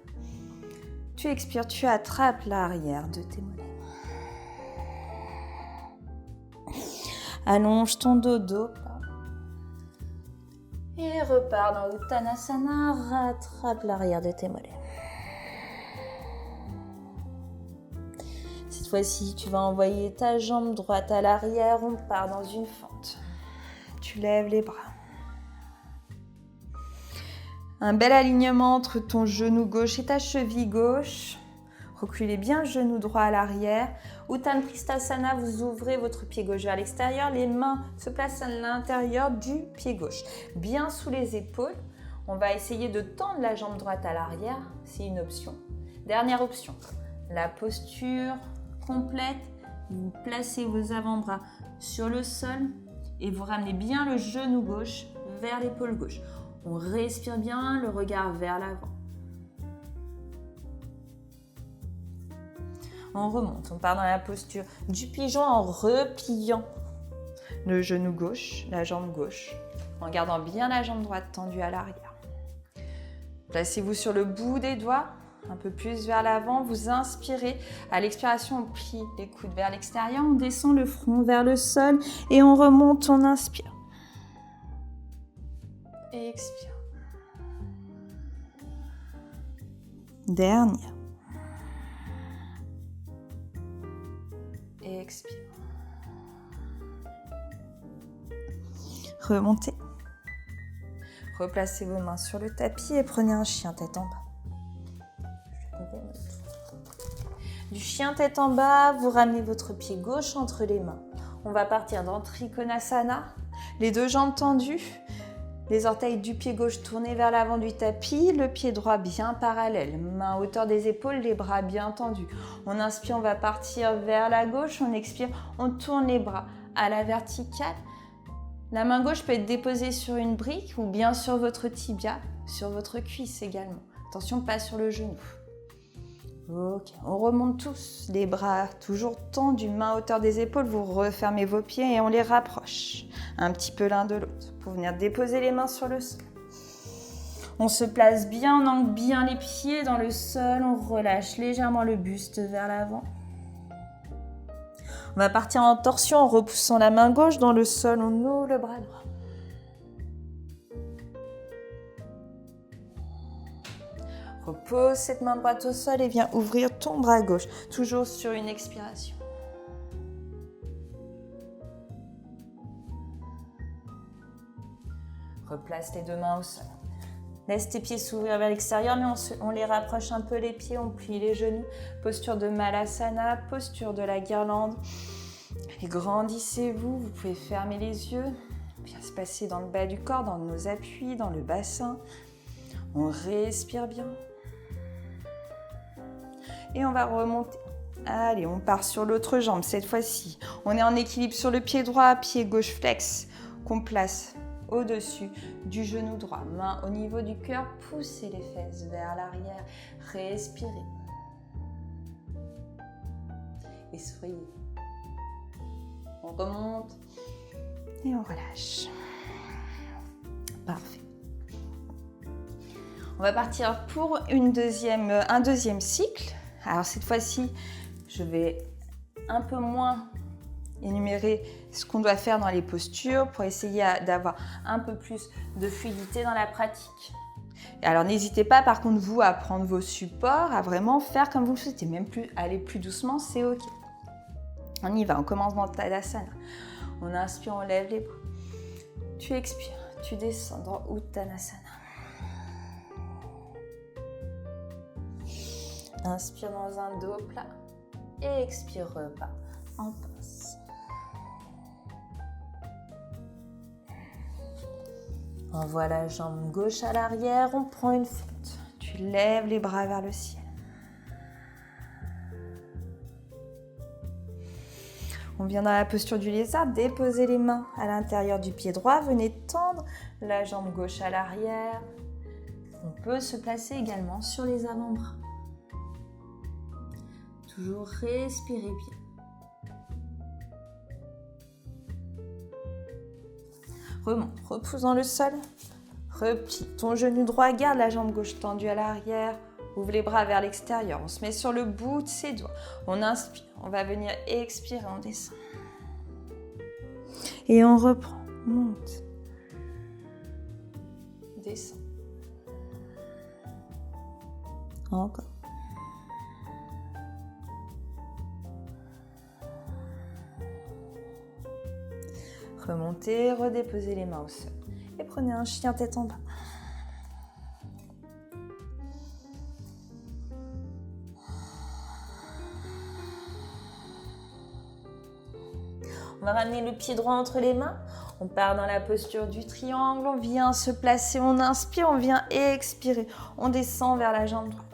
Tu expires, tu attrapes l'arrière de tes mollets. Allonge ton dodo. Et repars dans Uttanasana, rattrape l'arrière de tes mollets. Cette fois-ci, tu vas envoyer ta jambe droite à l'arrière, on part dans une fente. Tu lèves les bras. Un bel alignement entre ton genou gauche et ta cheville gauche. Reculez bien le genou droit à l'arrière. Uttanapristhasana, vous ouvrez votre pied gauche vers l'extérieur. Les mains se placent à l'intérieur du pied gauche. Bien sous les épaules. On va essayer de tendre la jambe droite à l'arrière. C'est une option. Dernière option. La posture complète. Vous placez vos avant-bras sur le sol et vous ramenez bien le genou gauche vers l'épaule gauche. On respire bien, le regard vers l'avant. On remonte, on part dans la posture du pigeon en repliant le genou gauche, la jambe gauche, en gardant bien la jambe droite tendue à l'arrière. Placez-vous sur le bout des doigts, un peu plus vers l'avant. Vous inspirez. À l'expiration, on plie les coudes vers l'extérieur, on descend le front vers le sol et on remonte, on inspire. Et expire. Dernière. Et expire. Remontez. Replacez vos mains sur le tapis et prenez un chien tête en bas. Du chien tête en bas, vous ramenez votre pied gauche entre les mains. On va partir dans Trikonasana. Les deux jambes tendues. Les orteils du pied gauche tournés vers l'avant du tapis, le pied droit bien parallèle, main à hauteur des épaules, les bras bien tendus. On inspire, on va partir vers la gauche, on expire, on tourne les bras à la verticale. La main gauche peut être déposée sur une brique ou bien sur votre tibia, sur votre cuisse également. Attention, pas sur le genou. Ok, on remonte tous, les bras toujours tendus, main à hauteur des épaules, vous refermez vos pieds et on les rapproche un petit peu l'un de l'autre pour venir déposer les mains sur le sol. On se place bien, on ancre bien les pieds dans le sol, on relâche légèrement le buste vers l'avant. On va partir en torsion en repoussant la main gauche dans le sol. On ouvre le bras droit. Repose cette main droite au sol et viens ouvrir ton bras gauche. Toujours sur une expiration. Replace les deux mains au sol. Laisse tes pieds s'ouvrir vers l'extérieur, mais on les rapproche un peu les pieds, on plie les genoux. Posture de Malasana, posture de la guirlande. Et grandissez-vous, vous pouvez fermer les yeux. Bien se passer dans le bas du corps, dans nos appuis, dans le bassin. On respire bien. Et on va remonter. Allez, on part sur l'autre jambe cette fois-ci. On est en équilibre sur le pied droit, pied gauche flex, qu'on place au-dessus du genou droit. Main au niveau du cœur, poussez les fesses vers l'arrière. Respirez. Et souriez. On remonte et on relâche. Parfait. On va partir pour un deuxième cycle. Alors cette fois-ci, je vais un peu moins énumérer ce qu'on doit faire dans les postures pour essayer d'avoir un peu plus de fluidité dans la pratique. Et alors n'hésitez pas par contre vous à prendre vos supports, à vraiment faire comme vous le souhaitez, même aller plus doucement, c'est ok. On y va, on commence dans Tadasana. On inspire, on lève les bras. Tu expires, tu descends dans Uttanasana. Inspire dans un dos plat et expire, repart en pince. Envoie la jambe gauche à l'arrière, on prend une fente. Tu lèves les bras vers le ciel. On vient dans la posture du lézard, déposez les mains à l'intérieur du pied droit, venez tendre la jambe gauche à l'arrière. On peut se placer également sur les avant-bras. Toujours respirer bien. Remonte, repousse dans le sol, replie ton genou droit, garde la jambe gauche tendue à l'arrière, ouvre les bras vers l'extérieur, on se met sur le bout de ses doigts, on inspire, on va venir expirer, on descend. Et on reprend, monte, descend. Encore. Remontez, redéposez les mains au sol et prenez un chien tête en bas. On va ramener le pied droit entre les mains. On part dans la posture du triangle. On vient se placer. On inspire. On vient expirer. On descend vers la jambe droite.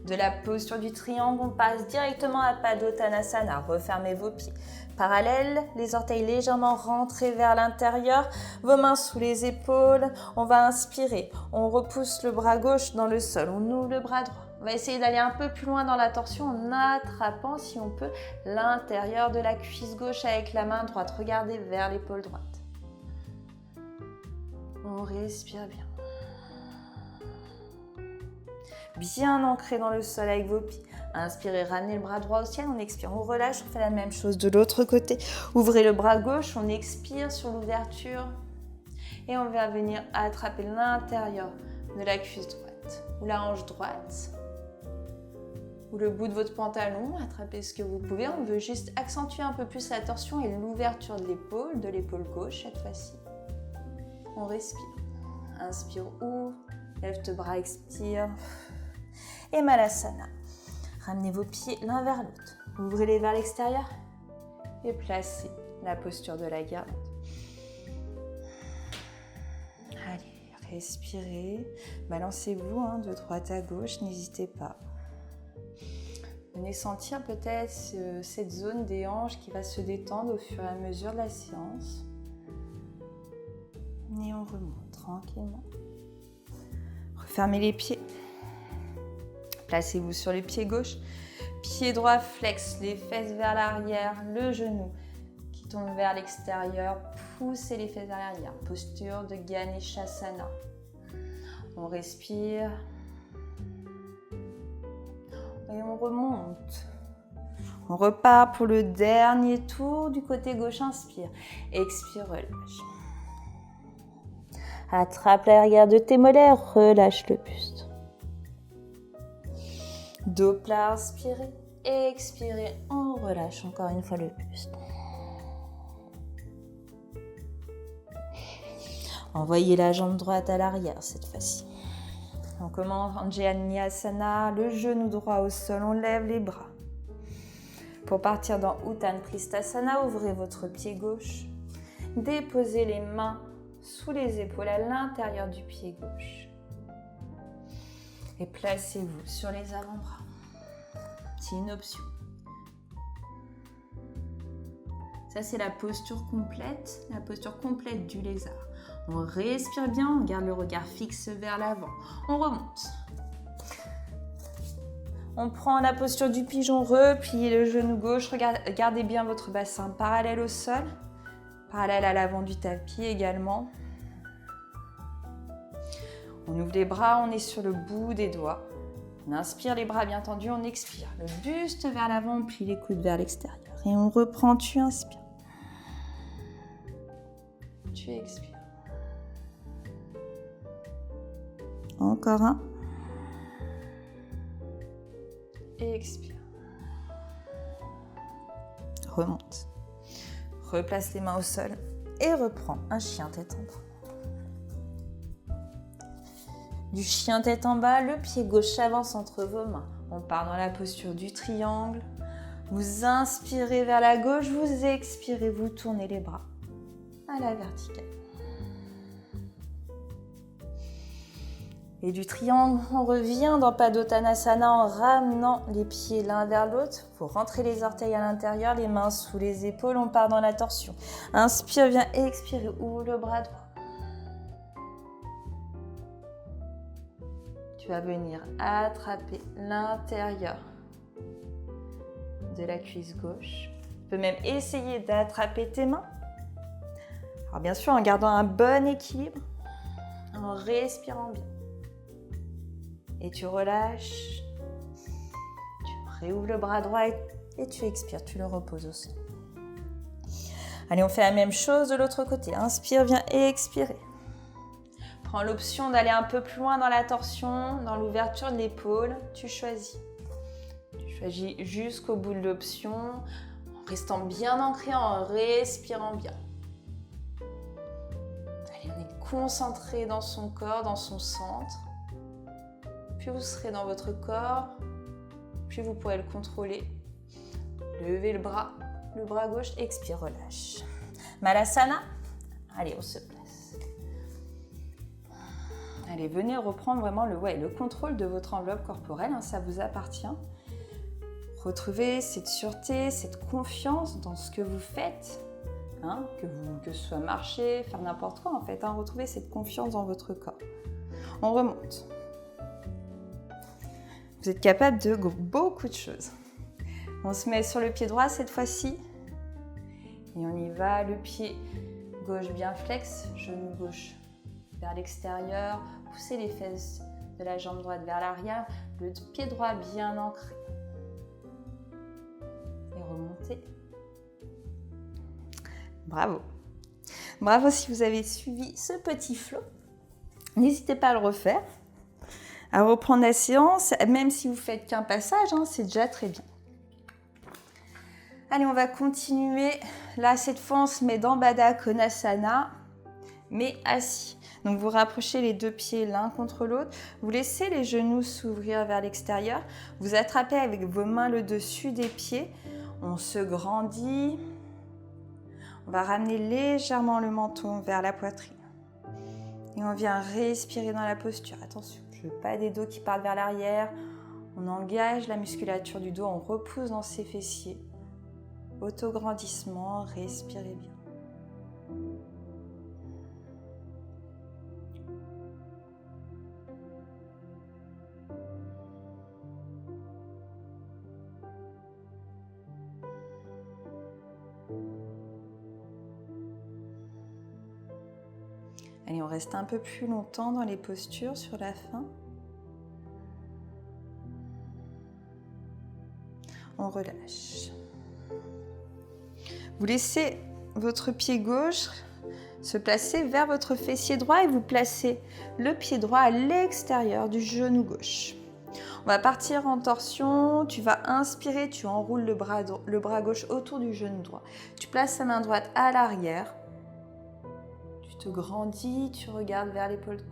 De la posture du triangle, on passe directement à Padottanasana. Refermez vos pieds. Parallèles, les orteils légèrement rentrés vers l'intérieur, vos mains sous les épaules. On va inspirer. On repousse le bras gauche dans le sol. On ouvre le bras droit. On va essayer d'aller un peu plus loin dans la torsion en attrapant, si on peut, l'intérieur de la cuisse gauche avec la main droite. Regardez vers l'épaule droite. On respire bien. Bien ancré dans le sol avec vos pieds. Inspirez, ramenez le bras droit au ciel, on expire, on relâche, on fait la même chose de l'autre côté. Ouvrez le bras gauche, on expire sur l'ouverture et on va venir attraper l'intérieur de la cuisse droite ou la hanche droite ou le bout de votre pantalon, attrapez ce que vous pouvez. On veut juste accentuer un peu plus la torsion et l'ouverture de l'épaule gauche cette fois-ci. On respire. Inspire, ouvre, lève tes bras, expire. Et Malasana. Ramenez vos pieds l'un vers l'autre. Ouvrez-les vers l'extérieur et placez la posture de la guirlande. Allez, respirez. Balancez-vous de droite à gauche, n'hésitez pas. Venez sentir peut-être cette zone des hanches qui va se détendre au fur et à mesure de la séance. Et on remonte tranquillement. Refermez les pieds. Placez-vous sur le pied gauche. Pied droit flex, les fesses vers l'arrière, le genou qui tombe vers l'extérieur. Poussez les fesses vers l'arrière. Posture de Ganeshasana. On respire. Et on remonte. On repart pour le dernier tour du côté gauche. Inspire. Expire, relâche. Attrape l'arrière de tes molaires. Relâche le buste. Dos plat, inspirez. Expirez. On relâche encore une fois le buste. Envoyez la jambe droite à l'arrière cette fois-ci. On commence en Anjaneyasana, le genou droit au sol, on lève les bras. Pour partir dans Uttan Pristhasana, ouvrez votre pied gauche. Déposez les mains sous les épaules à l'intérieur du pied gauche. Et placez-vous sur les avant-bras. C'est une option. Ça, c'est la posture complète du lézard. On respire bien, on garde le regard fixe vers l'avant. On remonte. On prend la posture du pigeon, repliez le genou gauche. Gardez bien votre bassin parallèle au sol, parallèle à l'avant du tapis également. On ouvre les bras, on est sur le bout des doigts. On inspire, les bras bien tendus, on expire. Le buste vers l'avant, on plie les coudes vers l'extérieur. Et on reprend, tu inspires. Tu expires. Encore un. Et expire. Remonte. Replace les mains au sol et reprends un chien tête en bas. Du chien tête en bas, le pied gauche avance entre vos mains. On part dans la posture du triangle. Vous inspirez vers la gauche, vous expirez, vous tournez les bras à la verticale. Et du triangle, on revient dans Padottanasana en ramenant les pieds l'un vers l'autre. Vous rentrez les orteils à l'intérieur, les mains sous les épaules, on part dans la torsion. Inspire, viens expirer, ouvre le bras droit. Tu vas venir attraper l'intérieur de la cuisse gauche. Tu peux même essayer d'attraper tes mains. Alors bien sûr, en gardant un bon équilibre, en respirant bien. Et tu relâches, tu réouvres le bras droit et tu expires, tu le reposes au sol. Allez, on fait la même chose de l'autre côté. Inspire, viens expirer. Prends l'option d'aller un peu plus loin dans la torsion, dans l'ouverture de l'épaule. Tu choisis. Tu choisis jusqu'au bout de l'option, en restant bien ancré, en respirant bien. Allez, on est concentré dans son corps, dans son centre. Plus vous serez dans votre corps, plus vous pourrez le contrôler. Levez le bras gauche, expire, relâche. Malasana, allez, on se place. Allez, venez reprendre vraiment le contrôle de votre enveloppe corporelle, ça vous appartient. Retrouvez cette sûreté, cette confiance dans ce que vous faites, que ce soit marcher, faire n'importe quoi en fait. Retrouvez cette confiance dans votre corps. On remonte. Vous êtes capable de beaucoup de choses. On se met sur le pied droit cette fois-ci. Et on y va, le pied gauche bien flex, genou gauche vers l'extérieur. Poussez les fesses de la jambe droite vers l'arrière. Le pied droit bien ancré. Et remontez. Bravo. Bravo si vous avez suivi ce petit flow. N'hésitez pas à le refaire. À reprendre la séance, même si vous faites qu'un passage, c'est déjà très bien. Allez, on va continuer. Là, cette fois, on se met dans Baddha Konasana, mais assis. Donc, vous rapprochez les deux pieds l'un contre l'autre. Vous laissez les genoux s'ouvrir vers l'extérieur. Vous attrapez avec vos mains le dessus des pieds. On se grandit. On va ramener légèrement le menton vers la poitrine. Et on vient respirer dans la posture. Attention. Pas des dos qui partent vers l'arrière. On engage la musculature du dos, on repousse dans ses fessiers. Autograndissement, respirez bien. Allez, on reste un peu plus longtemps dans les postures sur la fin. On relâche. Vous laissez votre pied gauche se placer vers votre fessier droit et vous placez le pied droit à l'extérieur du genou gauche. On va partir en torsion. Tu vas inspirer, tu enroules le bras gauche autour du genou droit. Tu places ta main droite à l'arrière. Tu te grandis, tu regardes vers l'épaule droite.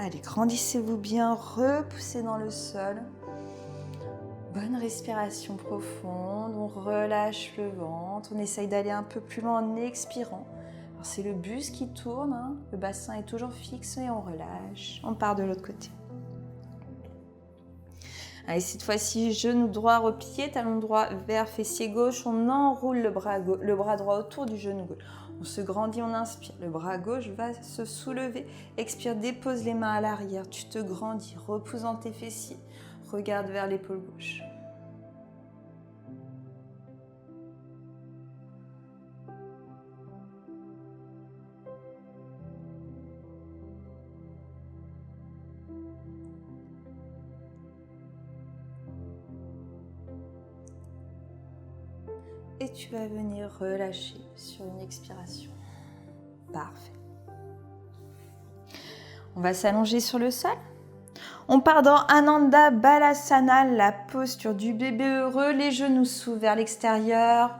Allez, grandissez-vous bien, repoussez dans le sol. Bonne respiration profonde, on relâche le ventre, on essaye d'aller un peu plus loin en expirant. Alors c'est le buste qui tourne, hein. Le bassin est toujours fixe et on relâche. On part de l'autre côté. Allez, cette fois-ci, genou droit replié, talon droit vers fessier gauche, on enroule le bras droit autour du genou gauche. On se grandit, on inspire. Le bras gauche va se soulever. Expire, dépose les mains à l'arrière. Tu te grandis, repousse dans tes fessiers. Regarde vers l'épaule gauche. Et tu vas venir relâcher sur une expiration. Parfait. On va s'allonger sur le sol. On part dans Ananda Balasana, la posture du bébé heureux, les genoux s'ouvrent vers l'extérieur.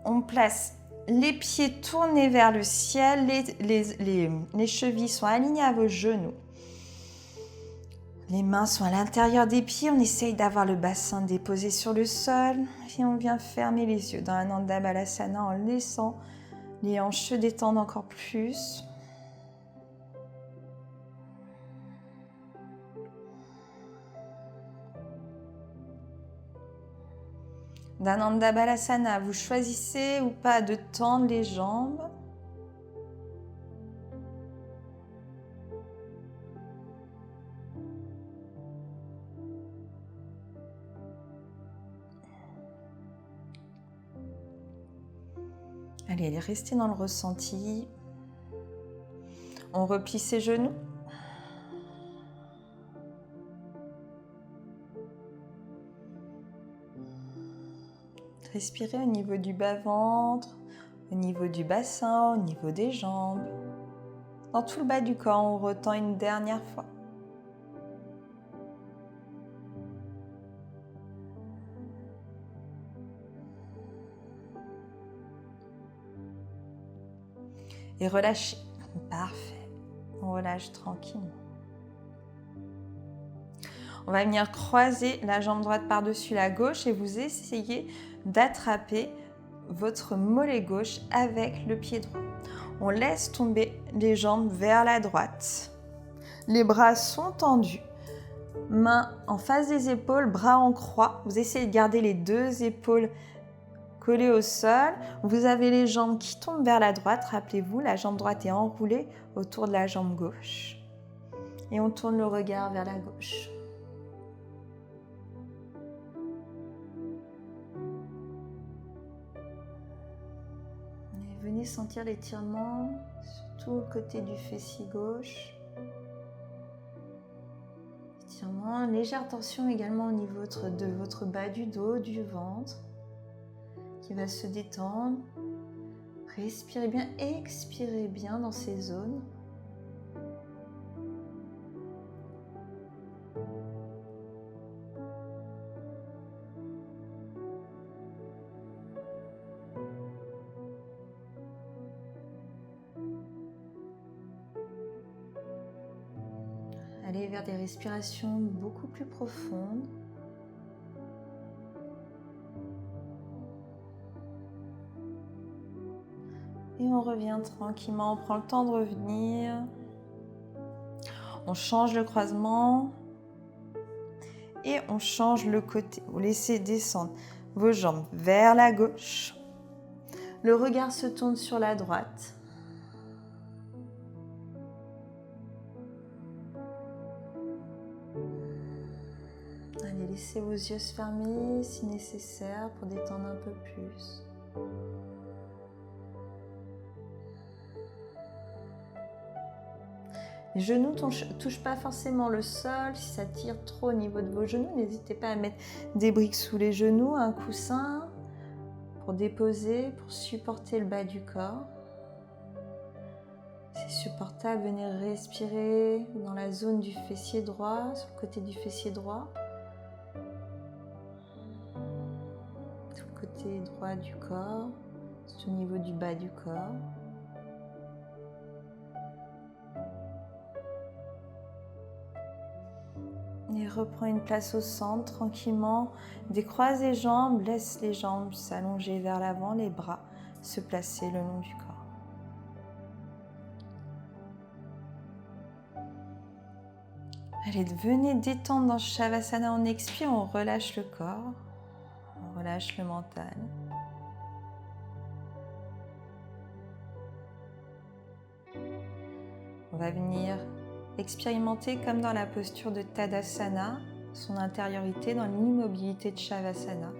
On place les pieds tournés vers le ciel, les chevilles sont alignées à vos genoux. Les mains sont à l'intérieur des pieds, on essaye d'avoir le bassin déposé sur le sol et on vient fermer les yeux dans Ananda Balasana en laissant les hanches se détendre encore plus. D'Ananda Balasana, vous choisissez ou pas de tendre les jambes. Allez, restez dans le ressenti. On replie ses genoux. Respirez au niveau du bas-ventre, au niveau du bassin, au niveau des jambes. Dans tout le bas du corps, on retend une dernière fois. Et relâchez. Parfait. On relâche tranquillement. On va venir croiser la jambe droite par-dessus la gauche et vous essayez d'attraper votre mollet gauche avec le pied droit. On laisse tomber les jambes vers la droite. Les bras sont tendus. Mains en face des épaules, bras en croix. Vous essayez de garder les deux épaules collées au sol. Vous avez les jambes qui tombent vers la droite. Rappelez-vous, la jambe droite est enroulée autour de la jambe gauche. Et on tourne le regard vers la gauche. Et venez sentir l'étirement sur tout le côté du fessier gauche. Étirement, légère tension également au niveau de votre bas du dos, du ventre, qui va se détendre. Respirez bien, expirez bien dans ces zones. Allez vers des respirations beaucoup plus profondes. Et on revient tranquillement, on prend le temps de revenir. On change le croisement. Et on change le côté. Vous laissez descendre vos jambes vers la gauche. Le regard se tourne sur la droite. Allez, laissez vos yeux se fermer si nécessaire pour détendre un peu plus. Les genoux ne touchent pas forcément le sol. Si ça tire trop au niveau de vos genoux, n'hésitez pas à mettre des briques sous les genoux, un coussin pour déposer, pour supporter le bas du corps. C'est supportable, venez respirer dans la zone du fessier droit, sur le côté du fessier droit. Tout le côté droit du corps, au niveau du bas du corps. Et reprends une place au centre tranquillement. Décroise les jambes, laisse les jambes s'allonger vers l'avant, les bras se placer le long du corps. Allez, venez détendre dans Shavasana. On expire, on relâche le corps, on relâche le mental. On va venir expérimenter comme dans la posture de Tadasana, son intériorité dans l'immobilité de Shavasana.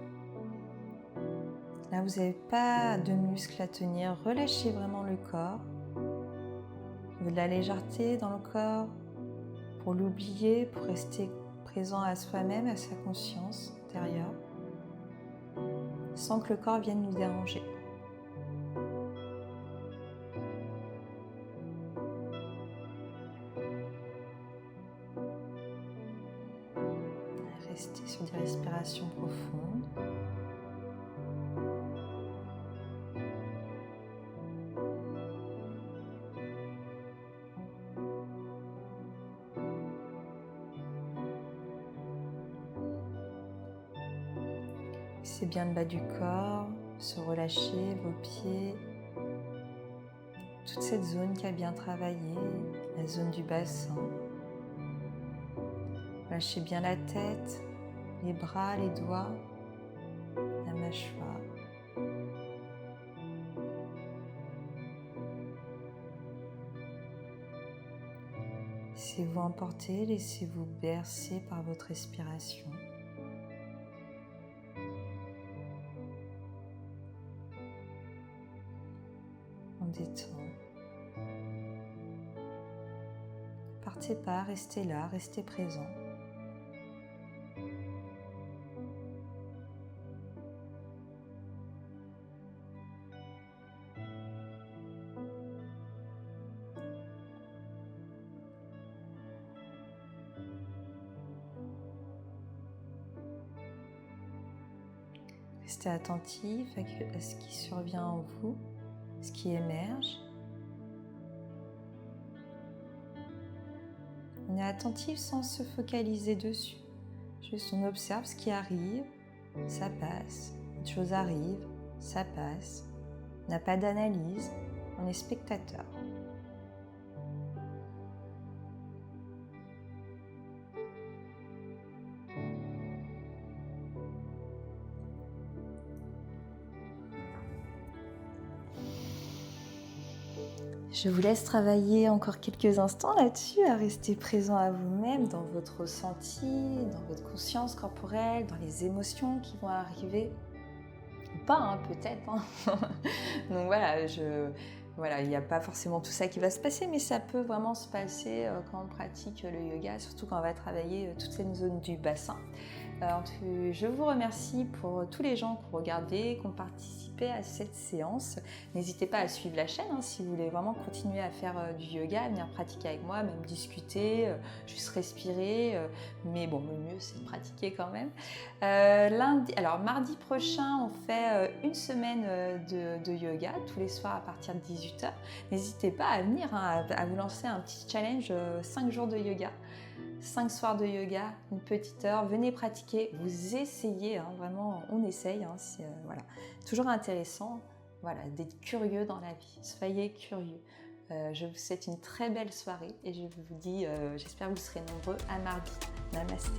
Là, vous n'avez pas de muscles à tenir. Relâchez vraiment le corps. Il y a de la légèreté dans le corps pour l'oublier, pour rester présent à soi-même, à sa conscience intérieure, sans que le corps vienne nous déranger. Restez sur des respirations profondes. C'est bien le bas du corps, se relâcher, vos pieds, toute cette zone qui a bien travaillé, la zone du bassin. Lâchez bien la tête, les bras, les doigts, la mâchoire. Laissez-vous emporter, laissez-vous bercer par votre respiration. On détend. Ne partez pas, restez là, restez présent. Restez attentif à ce qui survient en vous, ce qui émerge. On est attentif sans se focaliser dessus. Juste on observe ce qui arrive, ça passe. Une chose arrive, ça passe. On n'a pas d'analyse, on est spectateur. Je vous laisse travailler encore quelques instants là-dessus, à rester présent à vous-même, dans votre ressenti, dans votre conscience corporelle, dans les émotions qui vont arriver. Ou pas, hein, peut-être. Hein. Donc voilà, il n'y a pas forcément tout ça qui va se passer, mais ça peut vraiment se passer quand on pratique le yoga, surtout quand on va travailler toute cette zone du bassin. Alors, je vous remercie pour tous les gens qui ont regardé, qui ont participé à cette séance. N'hésitez pas à suivre la chaîne si vous voulez vraiment continuer à faire du yoga, à venir pratiquer avec moi, même discuter, juste respirer. Mais bon, le mieux c'est de pratiquer quand même. Mardi prochain, on fait une semaine de yoga, tous les soirs à partir de 18h. N'hésitez pas à venir, à vous lancer un petit challenge 5 jours de yoga. 5 soirs de yoga, une petite heure, venez pratiquer, vous essayez, vraiment on essaye, c'est toujours intéressant d'être curieux dans la vie, soyez curieux. Je vous souhaite une très belle soirée et je vous dis, j'espère que vous serez nombreux à mardi. Namasté.